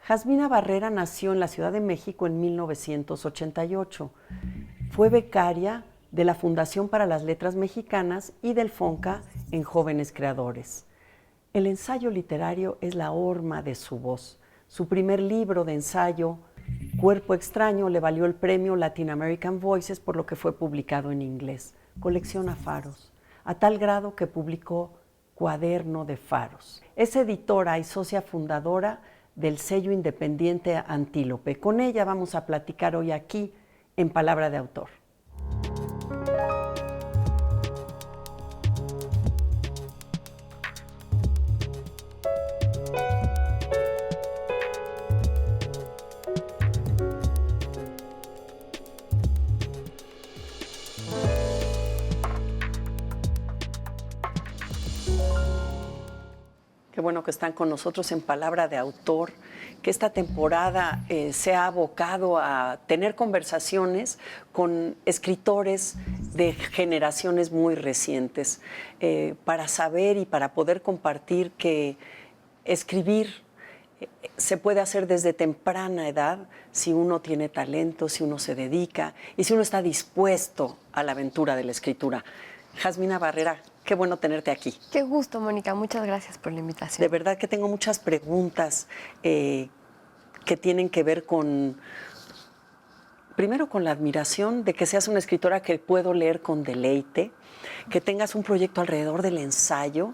Jazmina Barrera nació en la Ciudad de México en 1988. Fue becaria de la Fundación para las Letras Mexicanas y del FONCA en Jóvenes Creadores. El ensayo literario es la horma de su voz. Su primer libro de ensayo, Cuerpo Extraño, le valió el premio Latin American Voices, por lo que fue publicado en inglés. Colecciona faros, a tal grado que publicó Cuaderno de Faros. Es editora y socia fundadora del sello independiente Antílope. Con ella vamos a platicar hoy aquí en Palabra de Autor. Qué bueno que están con nosotros en Palabra de Autor, que esta temporada se ha abocado a tener conversaciones con escritores de generaciones muy recientes, para saber y para poder compartir que escribir se puede hacer desde temprana edad si uno tiene talento, si uno se dedica y si uno está dispuesto a la aventura de la escritura. Jazmina Barrera, qué bueno tenerte aquí. Qué gusto, Mónica. Muchas gracias por la invitación. De verdad que tengo muchas preguntas que tienen que ver con, primero, con la admiración de que seas una escritora que puedo leer con deleite, que tengas un proyecto alrededor del ensayo,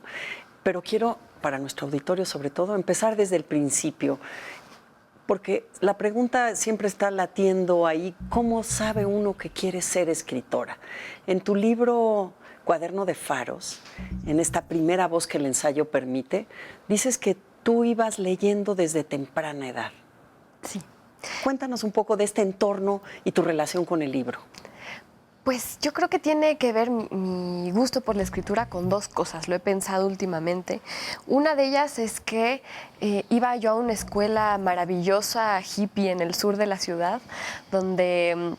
pero quiero, para nuestro auditorio sobre todo, empezar desde el principio, porque la pregunta siempre está latiendo ahí: ¿cómo sabe uno que quiere ser escritora? En tu libro Cuaderno de Faros, en esta primera voz que el ensayo permite, dices que tú ibas leyendo desde temprana edad. Sí. Cuéntanos un poco de este entorno y tu relación con el libro. Pues yo creo que tiene que ver mi gusto por la escritura con dos cosas. Lo he pensado últimamente. Una de ellas es que iba yo a una escuela maravillosa, hippie, en el sur de la ciudad, donde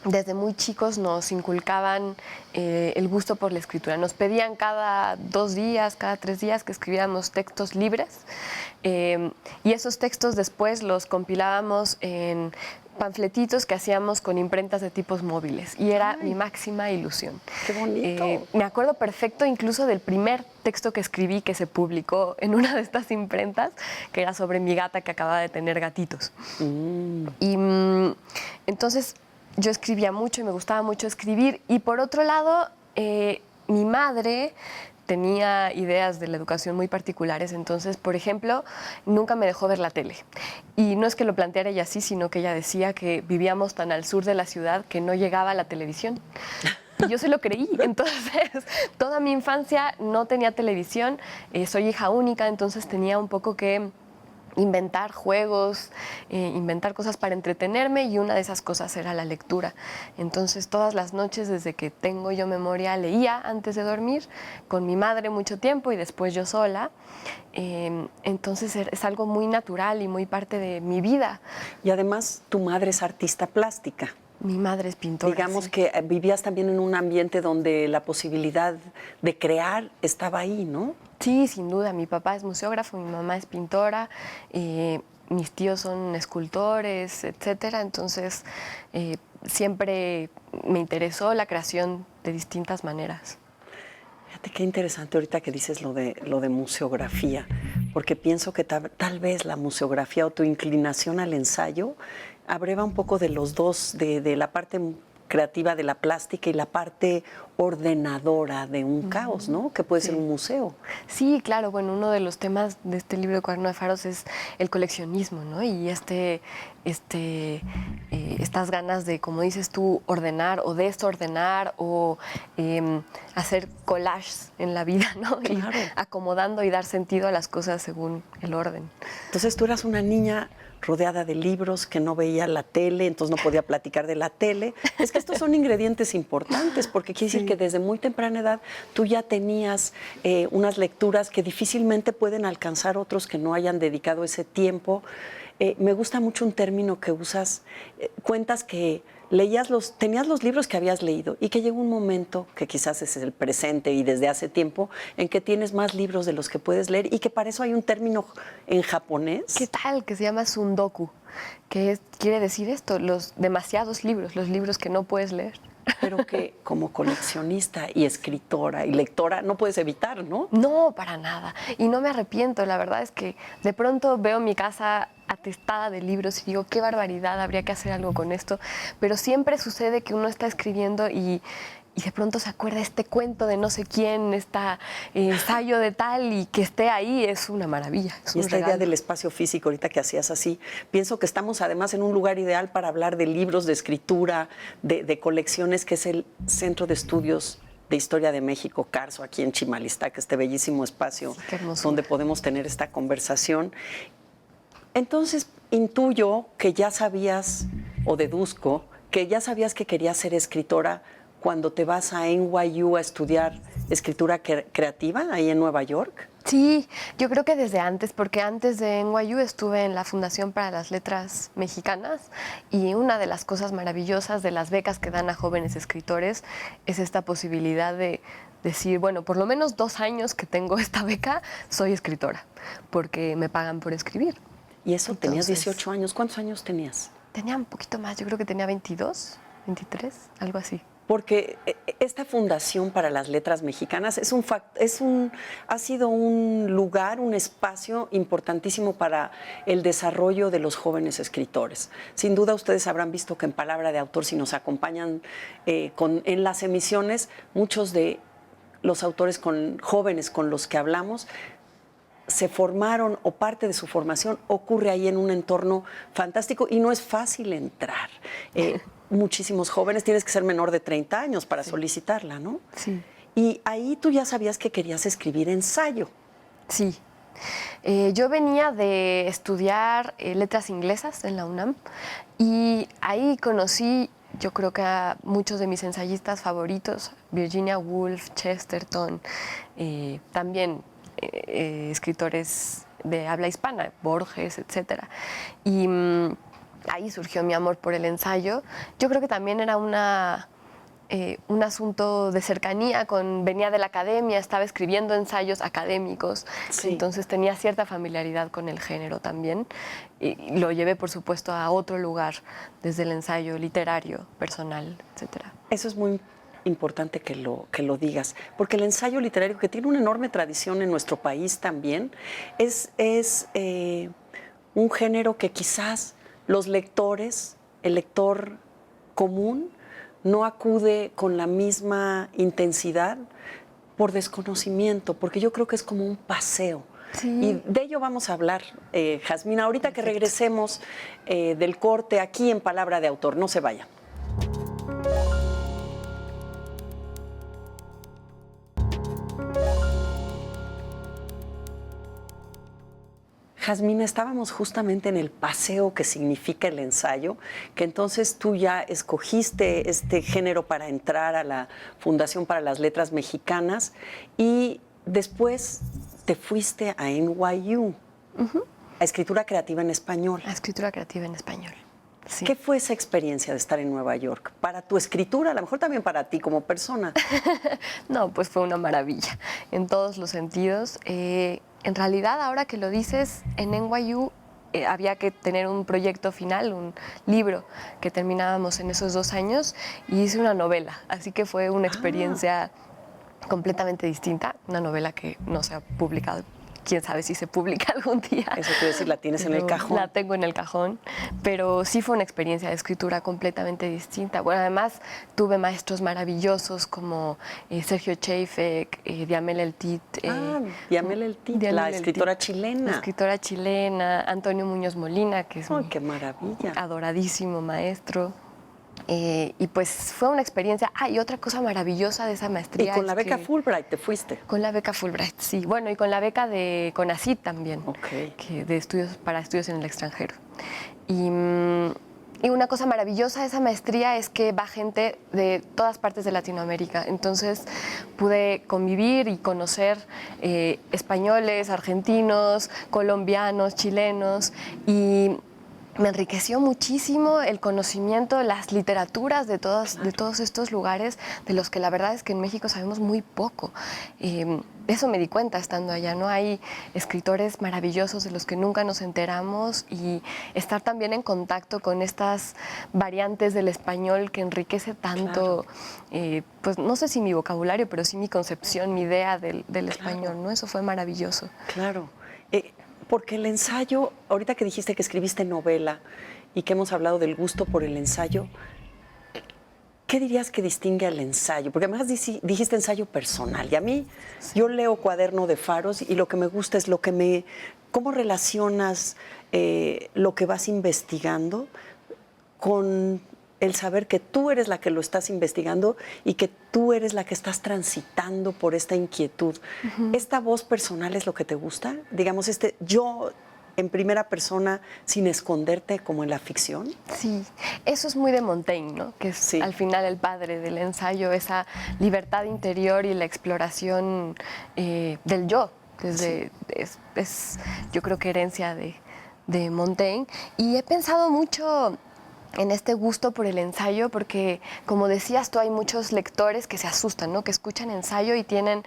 desde muy chicos nos inculcaban el gusto por la escritura. Nos pedían cada 2 días, cada 3 días que escribiéramos textos libres, y esos textos después los compilábamos en panfletitos que hacíamos con imprentas de tipos móviles, y era mi máxima ilusión. ¡Qué bonito! Me acuerdo perfecto incluso del primer texto que escribí que se publicó en una de estas imprentas, que era sobre mi gata que acababa de tener gatitos. Y entonces yo escribía mucho y me gustaba mucho escribir. Y por otro lado, mi madre tenía ideas de la educación muy particulares. Entonces, por ejemplo, nunca me dejó ver la tele. Y no es que lo planteara ella así, sino que ella decía que vivíamos tan al sur de la ciudad que no llegaba la televisión. Y yo se lo creí. Entonces, toda mi infancia no tenía televisión. Soy hija única, entonces tenía un poco que inventar juegos, inventar cosas para entretenerme, y una de esas cosas era la lectura. Entonces todas las noches, desde que tengo yo memoria, leía antes de dormir, con mi madre mucho tiempo y después yo sola. Entonces es algo muy natural y muy parte de mi vida. Y además tu madre es artista plástica. Mi madre es pintora. Digamos sí. que vivías también en un ambiente donde la posibilidad de crear estaba ahí, ¿no? Sí, sin duda. Mi papá es museógrafo, mi mamá es pintora, mis tíos son escultores, etcétera. Entonces, siempre me interesó la creación de distintas maneras. Fíjate qué interesante ahorita que dices lo de museografía, porque pienso que tal vez la museografía o tu inclinación al ensayo abreva un poco de los dos, de la parte creativa de la plástica y la parte ordenadora de un caos, ¿no? Que puede ser un museo. Sí, claro. Bueno, uno de los temas de este libro de Cuaderno de Faros es el coleccionismo, ¿no? Y estas ganas de, como dices tú, ordenar o desordenar o hacer collages en la vida, ¿no? Claro. Y acomodando y dar sentido a las cosas según el orden. Entonces tú eras una niña rodeada de libros, que no veía la tele, entonces no podía platicar de la tele. Es que estos son ingredientes importantes, porque quiere decir que desde muy temprana edad tú ya tenías unas lecturas que difícilmente pueden alcanzar otros que no hayan dedicado ese tiempo. Me gusta mucho un término que usas, cuentas que tenías los libros que habías leído y que llegó un momento, que quizás es el presente y desde hace tiempo, en que tienes más libros de los que puedes leer y que para eso hay un término en japonés. ¿Qué tal? Que se llama sundoku, quiere decir esto, los demasiados libros, los libros que no puedes leer. Pero que como coleccionista y escritora y lectora no puedes evitar, ¿no? No, para nada. Y no me arrepiento. La verdad es que de pronto veo mi casa atestada de libros y digo, qué barbaridad, habría que hacer algo con esto. Pero siempre sucede que uno está escribiendo y de pronto se acuerda este cuento de no sé quién, ensayo de tal, y que esté ahí es una maravilla. Y esta idea del espacio físico, ahorita que hacías así, pienso que estamos además en un lugar ideal para hablar de libros, de escritura, de colecciones, que es el Centro de Estudios de Historia de México, CARSO, aquí en Chimalistac, este bellísimo espacio donde podemos tener esta conversación. Entonces, intuyo que ya sabías, o deduzco, que ya sabías que querías ser escritora cuando te vas a NYU a estudiar escritura creativa, ahí en Nueva York. Sí, yo creo que desde antes, porque antes de NYU estuve en la Fundación para las Letras Mexicanas, y una de las cosas maravillosas de las becas que dan a jóvenes escritores es esta posibilidad de decir, bueno, por lo menos 2 años que tengo esta beca, soy escritora, porque me pagan por escribir. Y eso, tenías 18 años. ¿Cuántos años tenías? Tenía un poquito más, yo creo que tenía 22, 23, algo así. Porque esta Fundación para las Letras Mexicanas ha sido un lugar, un espacio importantísimo para el desarrollo de los jóvenes escritores. Sin duda ustedes habrán visto que en Palabra de Autor, si nos acompañan en las emisiones, muchos de los autores jóvenes con los que hablamos se formaron, o parte de su formación ocurre ahí en un entorno fantástico, y no es fácil entrar. Muchísimos jóvenes, tienes que ser menor de 30 años para solicitarla, ¿no? Sí. Y ahí tú ya sabías que querías escribir ensayo. Sí. Yo venía de estudiar letras inglesas en la UNAM, y ahí conocí, yo creo que a muchos de mis ensayistas favoritos, Virginia Woolf, Chesterton, también escritores de habla hispana, Borges, etcétera. Y ahí surgió mi amor por el ensayo. Yo creo que también era un asunto de cercanía, venía de la academia, estaba escribiendo ensayos académicos, sí. Entonces tenía cierta familiaridad con el género también. Y lo llevé, por supuesto, a otro lugar, desde el ensayo literario, personal, etcétera. Eso es muy importante que lo digas, porque el ensayo literario, que tiene una enorme tradición en nuestro país también, es un género que quizás el lector común, no acude con la misma intensidad por desconocimiento, porque yo creo que es como un paseo. Sí. Y de ello vamos a hablar, Jazmín, ahorita que regresemos del corte aquí en Palabra de Autor. No se vayan. Jazmín, estábamos justamente en el paseo que significa el ensayo, que entonces tú ya escogiste este género para entrar a la Fundación para las Letras Mexicanas, y después te fuiste a NYU, a Escritura Creativa en Español. A Escritura Creativa en Español. Sí. ¿Qué fue esa experiencia de estar en Nueva York? Para tu escritura, a lo mejor también para ti como persona. No, pues fue una maravilla, en todos los sentidos. En realidad, ahora que lo dices, en NYU había que tener un proyecto final, un libro que terminábamos en esos 2 años, y hice una novela. Así que fue una experiencia completamente distinta, una novela que no se ha publicado. Quién sabe si se publica algún día. Eso quiere decir, la tienes en el cajón. La tengo en el cajón, pero sí fue una experiencia de escritura completamente distinta. Bueno, además tuve maestros maravillosos como Sergio Cheifek, Diamel Eltit. Diamel Eltit, la escritora chilena. La escritora chilena, Antonio Muñoz Molina, que es qué maravilla. Adoradísimo maestro. Y pues fue una experiencia. Y otra cosa maravillosa de esa maestría. ¿Y con la beca Fulbright te fuiste? Con la beca Fulbright, sí. Bueno, y con la beca de CONACYT también, para estudios en el extranjero. Y una cosa maravillosa de esa maestría es que va gente de todas partes de Latinoamérica. Entonces pude convivir y conocer españoles, argentinos, colombianos, chilenos, y me enriqueció muchísimo el conocimiento, las literaturas de todos estos lugares, de los que la verdad es que en México sabemos muy poco. Eso me di cuenta estando allá, ¿no? Hay escritores maravillosos de los que nunca nos enteramos, y estar también en contacto con estas variantes del español que enriquece tanto, pues no sé si mi vocabulario, pero sí mi concepción, mi idea del español, ¿no? Eso fue maravilloso. Claro. Porque el ensayo, ahorita que dijiste que escribiste novela y que hemos hablado del gusto por el ensayo, ¿qué dirías que distingue al ensayo? Porque además dijiste ensayo personal, y a mí, yo leo Cuaderno de Faros y lo que me gusta es cómo relacionas lo que vas investigando con el saber que tú eres la que lo estás investigando y que tú eres la que estás transitando por esta inquietud. ¿Esta voz personal es lo que te gusta? Digamos, yo en primera persona, sin esconderte como en la ficción. Sí, eso es muy de Montaigne, ¿no? Que es al final el padre del ensayo, esa libertad interior y la exploración del yo. Es yo creo que herencia de Montaigne. Y he pensado mucho en este gusto por el ensayo, porque como decías tú, hay muchos lectores que se asustan, ¿no? Que escuchan ensayo y tienen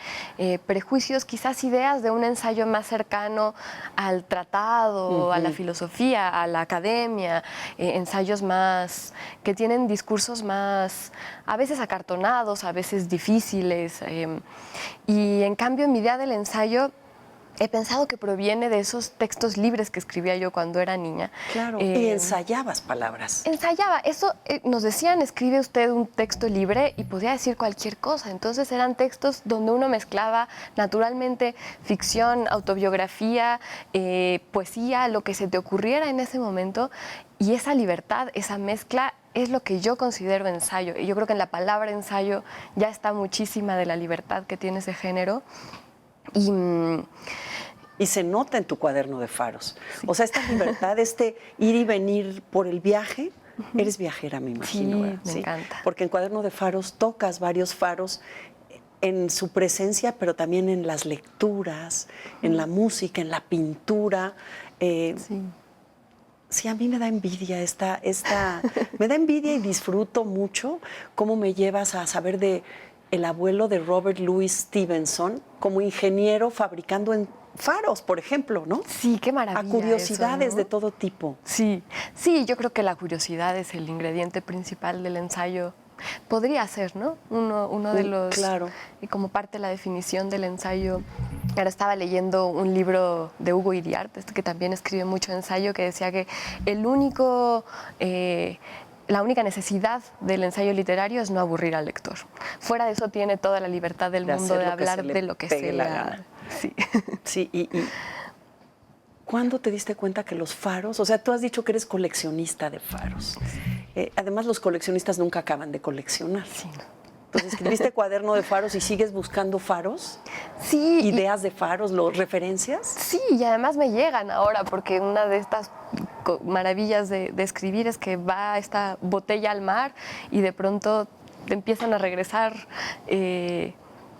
prejuicios, quizás ideas de un ensayo más cercano al tratado, a la filosofía, a la academia, ensayos más que tienen discursos más, a veces acartonados, a veces difíciles, y en cambio mi idea del ensayo he pensado que proviene de esos textos libres que escribía yo cuando era niña. Claro, y ensayabas palabras. Ensayaba, eso nos decían, escribe usted un texto libre, y podía decir cualquier cosa. Entonces eran textos donde uno mezclaba naturalmente ficción, autobiografía, poesía, lo que se te ocurriera en ese momento, y esa libertad, esa mezcla es lo que yo considero ensayo. Y yo creo que en la palabra ensayo ya está muchísima de la libertad que tiene ese género. Y se nota en tu Cuaderno de Faros. Sí. O sea, esta libertad, ir y venir por el viaje. Eres viajera, me imagino. Sí, me encanta. Porque en Cuaderno de Faros tocas varios faros en su presencia, pero también en las lecturas, en la música, en la pintura. Sí, a mí me da envidia me da envidia, y disfruto mucho cómo me llevas a saber de el abuelo de Robert Louis Stevenson como ingeniero fabricando en faros, por ejemplo, ¿no? Sí, qué maravilla. A curiosidades eso, ¿no? De todo tipo. Sí, yo creo que la curiosidad es el ingrediente principal del ensayo. Podría ser, ¿no? Uno de los... Claro. Y como parte de la definición del ensayo. Ahora estaba leyendo un libro de Hugo Iriart, que también escribe mucho ensayo, que decía que la única necesidad del ensayo literario es no aburrir al lector. Fuera de eso tiene toda la libertad del mundo de hablar de lo que sea. Sí. Sí, y ¿cuándo te diste cuenta que los faros, o sea, tú has dicho que eres coleccionista de faros? Además, los coleccionistas nunca acaban de coleccionar. Sí. Entonces, ¿escribiste Cuaderno de Faros y sigues buscando faros? Sí. ¿Ideas de faros, referencias? Sí, y además me llegan ahora, porque una de estas maravillas de escribir es que va esta botella al mar y de pronto te empiezan a regresar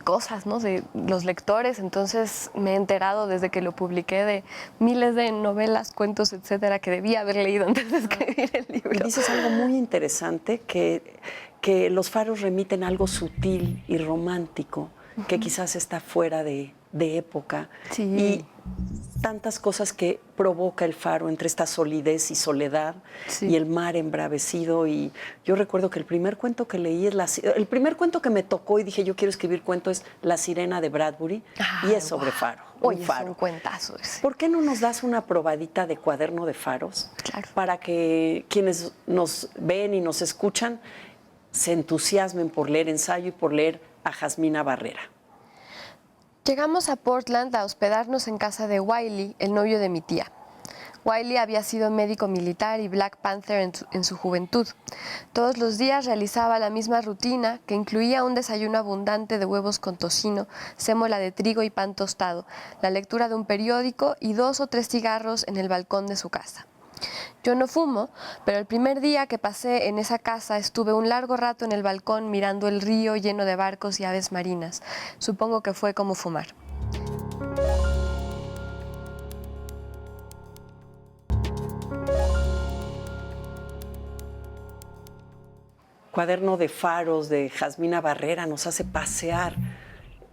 cosas, ¿no? De los lectores. Entonces me he enterado desde que lo publiqué de miles de novelas, cuentos, etcétera, que debía haber leído antes de escribir el libro. Y dices algo muy interesante, que los faros remiten a algo sutil y romántico, que quizás está fuera de época. Sí. Y tantas cosas que provoca el faro entre esta solidez y soledad, y el mar embravecido. Y yo recuerdo que el primer cuento que leí el primer cuento que me tocó y dije yo quiero escribir cuento es La Sirena de Bradbury. Y es sobre faro. Oye, faro. es un cuentazo ese. ¿Por qué no nos das una probadita de Cuaderno de Faros? Claro. Para que quienes nos ven y nos escuchan se entusiasmen por leer ensayo y por leer a Jasmina Barrera. Llegamos a Portland a hospedarnos en casa de Wiley, el novio de mi tía. Wiley había sido médico militar y Black Panther en su juventud. Todos los días realizaba la misma rutina, que incluía un desayuno abundante de huevos con tocino, sémola de trigo y pan tostado, la lectura de un periódico y 2 o 3 cigarros en el balcón de su casa. Yo no fumo, pero el primer día que pasé en esa casa estuve un largo rato en el balcón mirando el río lleno de barcos y aves marinas. Supongo que fue como fumar. Cuaderno de faros de Jazmina Barrera nos hace pasear,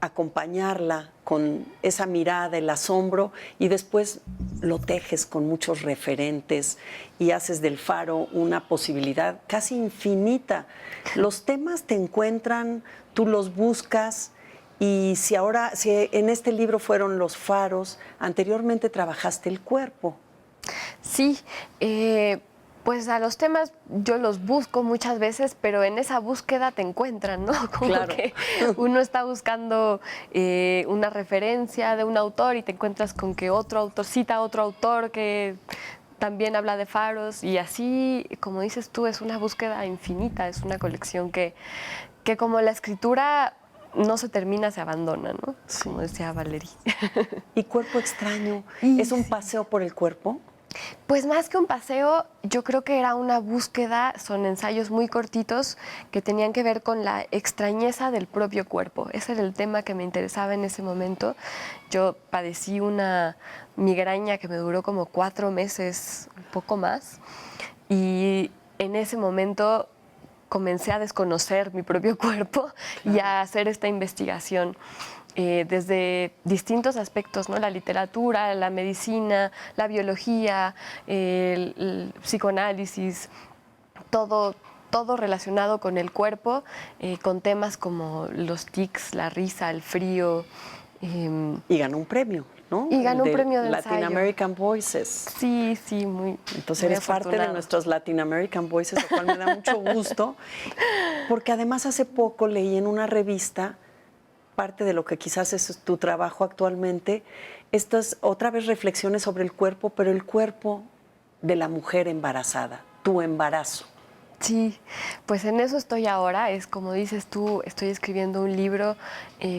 acompañarla con esa mirada, el asombro, y después lo tejes con muchos referentes y haces del faro una posibilidad casi infinita. Los temas te encuentran, tú los buscas, y si en este libro fueron los faros, anteriormente trabajaste el cuerpo. Sí, pues a los temas yo los busco muchas veces, pero en esa búsqueda te encuentran, ¿no? Como Claro. que uno está buscando una referencia de un autor y te encuentras con que otro autor cita a otro autor que también habla de faros, y así, como dices tú, es una búsqueda infinita, es una colección que como la escritura no se termina, se abandona, ¿no? Sí. Como decía Valerie. ¿Y Cuerpo extraño? Y ¿Es un paseo por el cuerpo? Pues más que un paseo, yo creo que era una búsqueda, son ensayos muy cortitos que tenían que ver con la extrañeza del propio cuerpo. Ese era el tema que me interesaba en ese momento. Yo padecí una migraña que me duró como 4 meses, un poco más, y en ese momento comencé a desconocer mi propio cuerpo y a hacer esta investigación. Desde distintos aspectos, ¿no? La literatura, la medicina, la biología, el psicoanálisis, todo relacionado con el cuerpo, con temas como los tics, la risa, el frío. Y ganó un premio, ¿no? Y ganó un premio de Latin ensayo. American Voices. Sí, sí, muy. Entonces muy eres parte de afortunada. nuestros Latin American Voices, lo cual me da mucho gusto, porque además hace poco leí en una revista, parte de lo que quizás es tu trabajo actualmente, estas otra vez reflexiones sobre el cuerpo, pero el cuerpo de la mujer embarazada, tu embarazo. Sí, pues en eso estoy ahora. Es como dices tú, estoy escribiendo un libro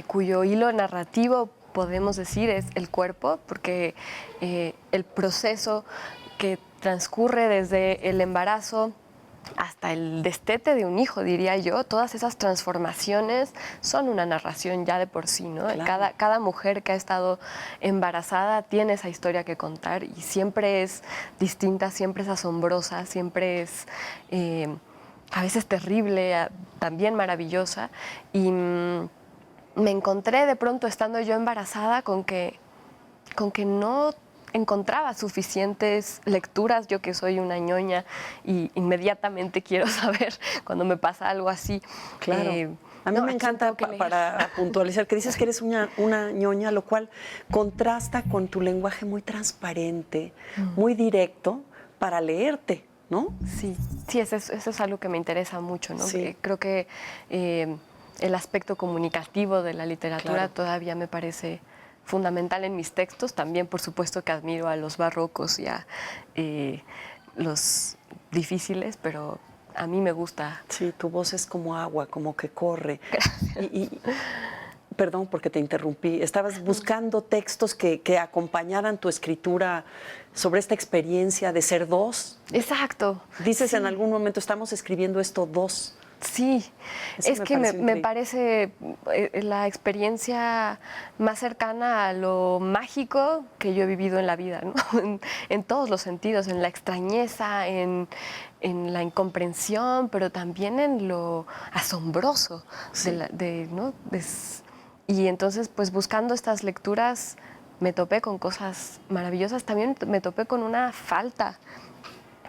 cuyo hilo narrativo, podemos decir, es el cuerpo, porque el proceso que transcurre desde el embarazo hasta el destete de un hijo, diría yo, todas esas transformaciones son una narración ya de por sí, ¿no? Claro. Cada mujer que ha estado embarazada tiene esa historia que contar, y siempre es distinta, siempre es asombrosa, siempre es a veces terrible, también maravillosa. Y me encontré de pronto, estando yo embarazada, con que no encontraba suficientes lecturas, yo que soy una ñoña y inmediatamente quiero saber cuando me pasa algo así. Claro. A mí me encanta, para puntualizar, que dices que eres una ñoña, lo cual contrasta con tu lenguaje muy transparente, muy directo, para leerte, ¿no? Sí, sí, eso es algo que me interesa mucho, ¿no? Sí. Creo que el aspecto comunicativo de la literatura Claro. todavía me parece fundamental en mis textos. También, por supuesto, que admiro a los barrocos y a los difíciles, pero a mí me gusta. Sí, tu voz es como agua, como que corre. Perdón porque te interrumpí. Estabas buscando textos que acompañaran tu escritura sobre esta experiencia de ser dos. Exacto. Dices sí. En algún momento, estamos escribiendo esto dos. Sí, Eso es que me parece la experiencia más cercana a lo mágico que yo he vivido en la vida, ¿no? En todos los sentidos, en la extrañeza, en la incomprensión, pero también en lo asombroso. Sí. ¿No? Y entonces, pues buscando estas lecturas, me topé con cosas maravillosas. También me topé con una falta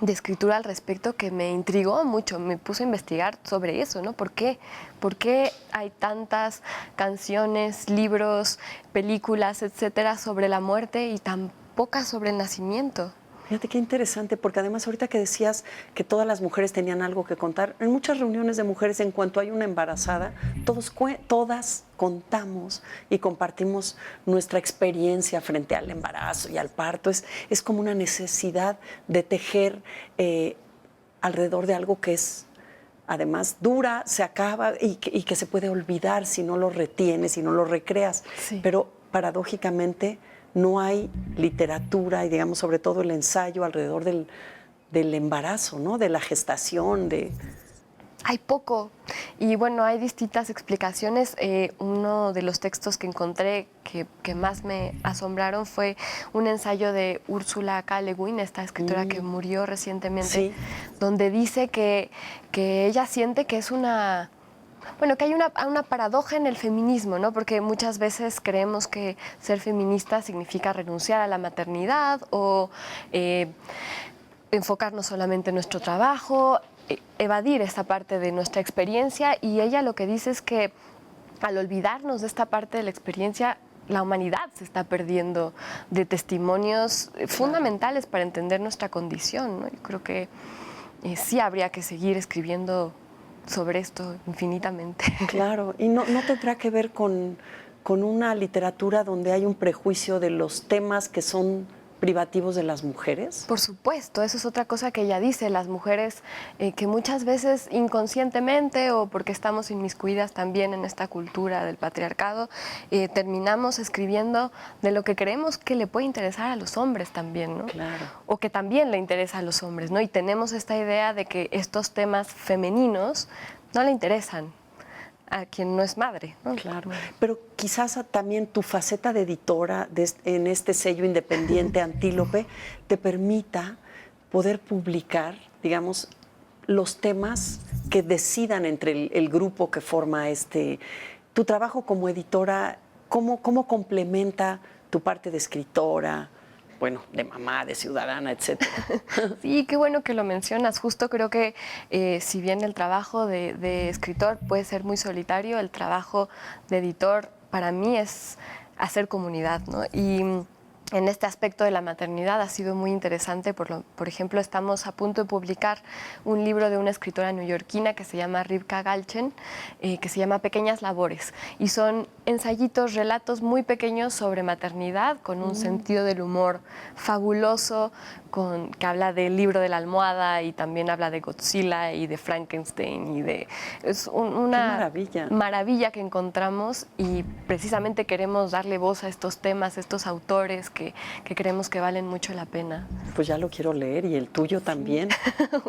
de escritura al respecto que me intrigó mucho. Me puse a investigar sobre eso, ¿no? ¿Por qué? ¿Por qué hay tantas canciones, libros, películas, etcétera, sobre la muerte y tan pocas sobre el nacimiento? Fíjate qué interesante, porque además ahorita que decías que todas las mujeres tenían algo que contar, en muchas reuniones de mujeres, en cuanto hay una embarazada, todas contamos y compartimos nuestra experiencia frente al embarazo y al parto. Es como una necesidad de tejer alrededor de algo que es, además, dura, se acaba y que se puede olvidar si no lo retienes, si no lo recreas. Sí. Pero paradójicamente no hay literatura y, digamos, sobre todo el ensayo alrededor del embarazo, ¿no? De la gestación, Hay poco. Y bueno, hay distintas explicaciones. Uno de los textos que encontré que más me asombraron fue un ensayo de Ursula K. Le Guin, esta escritora que murió recientemente, Sí. donde dice que ella siente que es una... Bueno, que hay una paradoja en el feminismo, ¿no? Porque muchas veces creemos que ser feminista significa renunciar a la maternidad o enfocarnos solamente en nuestro trabajo, evadir esta parte de nuestra experiencia, y ella lo que dice es que al olvidarnos de esta parte de la experiencia, la humanidad se está perdiendo de testimonios fundamentales para entender nuestra condición, ¿no? Yo creo que sí habría que seguir escribiendo sobre esto infinitamente. Claro, y no tendrá que ver con una literatura donde hay un prejuicio de los temas que son privativos de las mujeres. Por supuesto, eso es otra cosa que ella dice, las mujeres que muchas veces inconscientemente o porque estamos inmiscuidas también en esta cultura del patriarcado, terminamos escribiendo de lo que creemos que le puede interesar a los hombres también, ¿no? Claro. O que también le interesa a los hombres, ¿no? Y tenemos esta idea de que estos temas femeninos no le interesan a quien no es madre, ¿no? Claro, pero quizás también tu faceta de editora en este sello independiente Antílope te permita poder publicar, digamos, los temas que decidan entre el grupo que forma tu trabajo como editora. ¿Cómo complementa tu parte de escritora? Bueno, de mamá, de ciudadana, etcétera. Sí, qué bueno que lo mencionas. Justo creo que si bien el trabajo de escritor puede ser muy solitario, el trabajo de editor para mí es hacer comunidad, ¿no? Y en este aspecto de la maternidad ha sido muy interesante. Por ejemplo, estamos a punto de publicar un libro de una escritora neoyorquina que se llama Rivka Galchen, que se llama Pequeñas Labores. Y son ensayitos, relatos muy pequeños sobre maternidad, con un sentido del humor fabuloso, que habla del libro de la almohada y también habla de Godzilla y de Frankenstein. Es una maravilla que encontramos, y precisamente queremos darle voz a estos temas, a estos autores que creemos que valen mucho la pena. Pues ya lo quiero leer, y el tuyo también,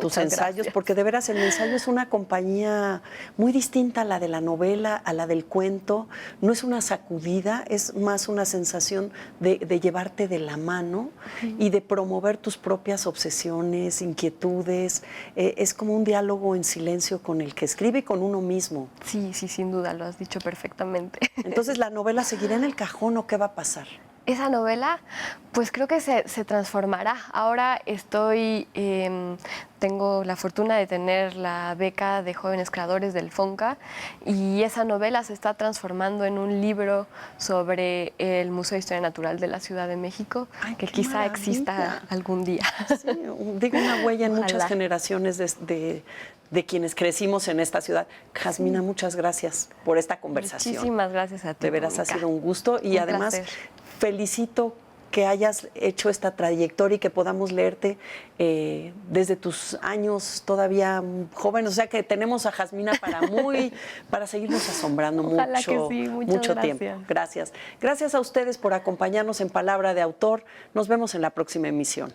tus ensayos, gracias. Porque de veras el ensayo es una compañía muy distinta a la de la novela, a la del cuento. No es una sacudida, es más una sensación de llevarte de la mano y de promover tus propias obsesiones, inquietudes. Es como un diálogo en silencio con el que escribe y con uno mismo. Sí, sin duda, lo has dicho perfectamente. Entonces, ¿la novela seguirá en el cajón o qué va a pasar? Esa novela, pues creo que se transformará. Ahora tengo la fortuna de tener la beca de jóvenes creadores del FONCA, y esa novela se está transformando en un libro sobre el Museo de Historia Natural de la Ciudad de México, que quizá maravilla. Exista algún día. Sí, digo, una huella en muchas Ojalá. generaciones de quienes crecimos en esta ciudad. Jasmina, muchas gracias por esta conversación. Muchísimas gracias a ti. De veras ha Mónica. sido un gusto, y Un además placer. felicito que hayas hecho esta trayectoria y que podamos leerte desde tus años todavía jóvenes. O sea que tenemos a Jasmina para seguirnos asombrando Ojalá mucho, que sí. Muchas mucho gracias. tiempo. Gracias. Gracias a ustedes por acompañarnos en Palabra de Autor. Nos vemos en la próxima emisión.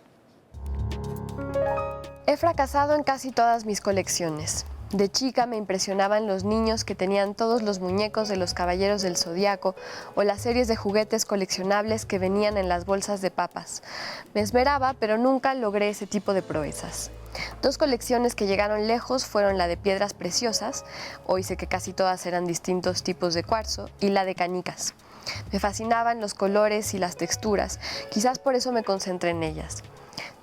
He fracasado en casi todas mis colecciones. De chica me impresionaban los niños que tenían todos los muñecos de los Caballeros del Zodiaco o las series de juguetes coleccionables que venían en las bolsas de papas. Me esmeraba, pero nunca logré ese tipo de proezas. Dos colecciones que llegaron lejos fueron la de piedras preciosas, hoy sé que casi todas eran distintos tipos de cuarzo, y la de canicas. Me fascinaban los colores y las texturas, quizás por eso me concentré en ellas.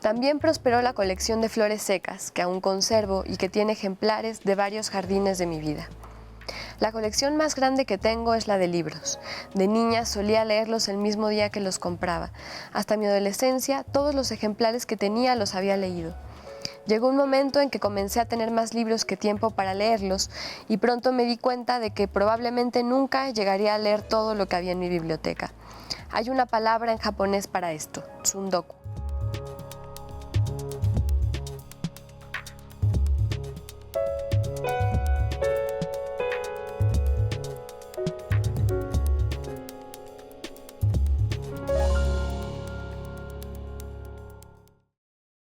También prosperó la colección de flores secas, que aún conservo y que tiene ejemplares de varios jardines de mi vida. La colección más grande que tengo es la de libros. De niña solía leerlos el mismo día que los compraba. Hasta mi adolescencia, todos los ejemplares que tenía los había leído. Llegó un momento en que comencé a tener más libros que tiempo para leerlos, y pronto me di cuenta de que probablemente nunca llegaría a leer todo lo que había en mi biblioteca. Hay una palabra en japonés para esto, tsundoku.